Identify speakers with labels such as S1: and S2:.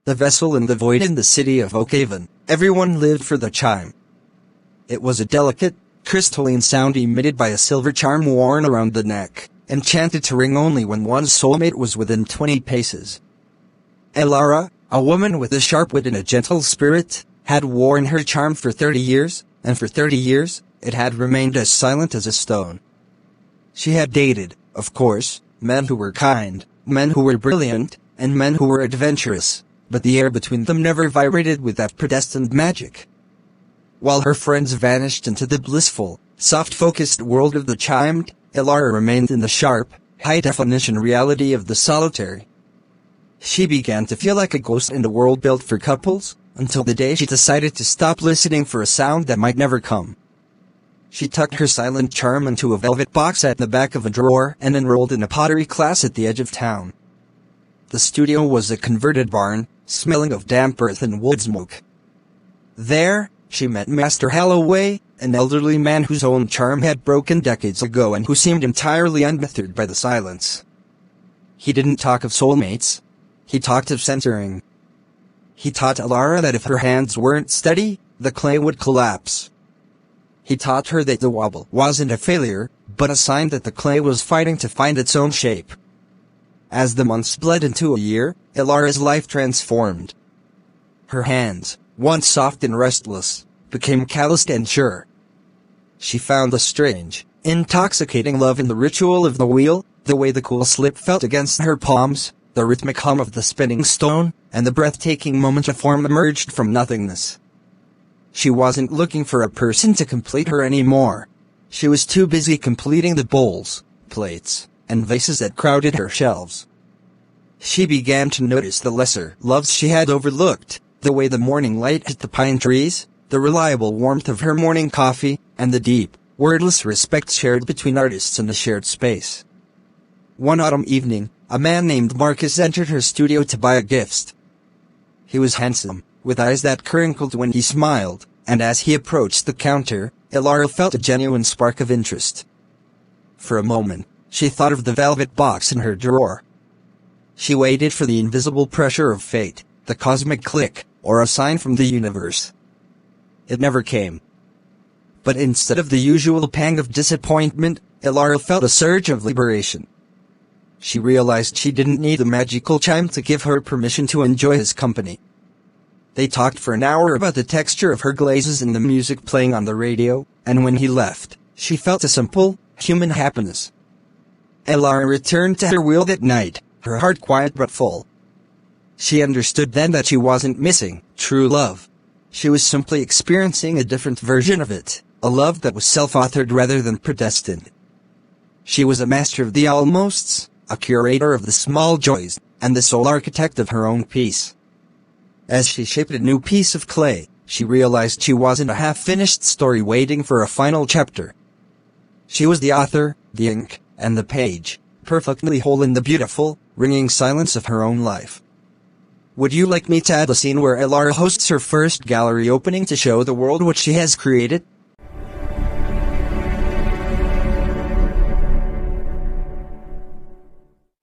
S1: the vessel in the void in the city of Oakhaven, everyone lived for the chime. It was a delicate, crystalline sound emitted by a silver charm worn around the neck, enchanted to ring only when one's soulmate was within 20 paces. Elara, a woman with a sharp wit and a gentle spirit, had worn her charm for 30 years, and for 30 years, it had remained as silent as a stone. She had dated, of course, men who were kind, men who were brilliant, and men who were adventurous, but the air between them never vibrated with that predestined magic. While her friends vanished into the blissful, soft-focused world of the chimed, Elara remained in the sharp, high-definition reality of the solitary. She began to feel like a ghost in a world built for couples, until the day she decided to stop listening for a sound that might never come. She tucked her silent charm into a velvet box at the back of a drawer and enrolled in a pottery class at the edge of town. The studio was a converted barn, smelling of damp earth and wood smoke. There, she met Master Halloway, an elderly man whose own charm had broken decades ago and who seemed entirely unbothered by the silence. He didn't talk of soulmates. He talked of centering. He taught Elara that if her hands weren't steady, the clay would collapse. He taught her that the wobble wasn't a failure, but a sign that the clay was fighting to find its own shape. As the months bled into a year, Elara's life transformed. Her hands, once soft and restless, became calloused and sure. She found a strange, intoxicating love in the ritual of the wheel, the way the cool slip felt against her palms, the rhythmic hum of the spinning stone, and the breathtaking moment a form emerged from nothingness. She wasn't looking for a person to complete her anymore. She was too busy completing the bowls, plates, and vases that crowded her shelves. She began to notice the lesser loves she had overlooked, the way the morning light hit the pine trees, the reliable warmth of her morning coffee, and the deep, wordless respect shared between artists in a shared space. One autumn evening, a man named Marcus entered her studio to buy a gift. He was handsome, with eyes that crinkled when he smiled, and as he approached the counter, Elara felt a genuine spark of interest. For a moment, she thought of the velvet box in her drawer. She waited for the invisible pressure of fate, the cosmic click, or a sign from the universe. It never came. But instead of the usual pang of disappointment, Elara felt a surge of liberation. She realized she didn't need the magical chime to give her permission to enjoy his company. They talked for an hour about the texture of her glazes and the music playing on the radio, and when he left, she felt a simple, human happiness. Elara returned to her wheel that night, her heart quiet but full. She understood then that she wasn't missing true love. She was simply experiencing a different version of it, a love that was self-authored rather than predestined. She was a master of the almosts, a curator of the small joys, and the sole architect of her own peace. As she shaped a new piece of clay, she realized she wasn't a half-finished story waiting for a final chapter. She was the author, the ink, and the page, perfectly whole in the beautiful, ringing silence of her own life. Would you like me to add a scene where Elara hosts her first gallery opening to show the world what she has created?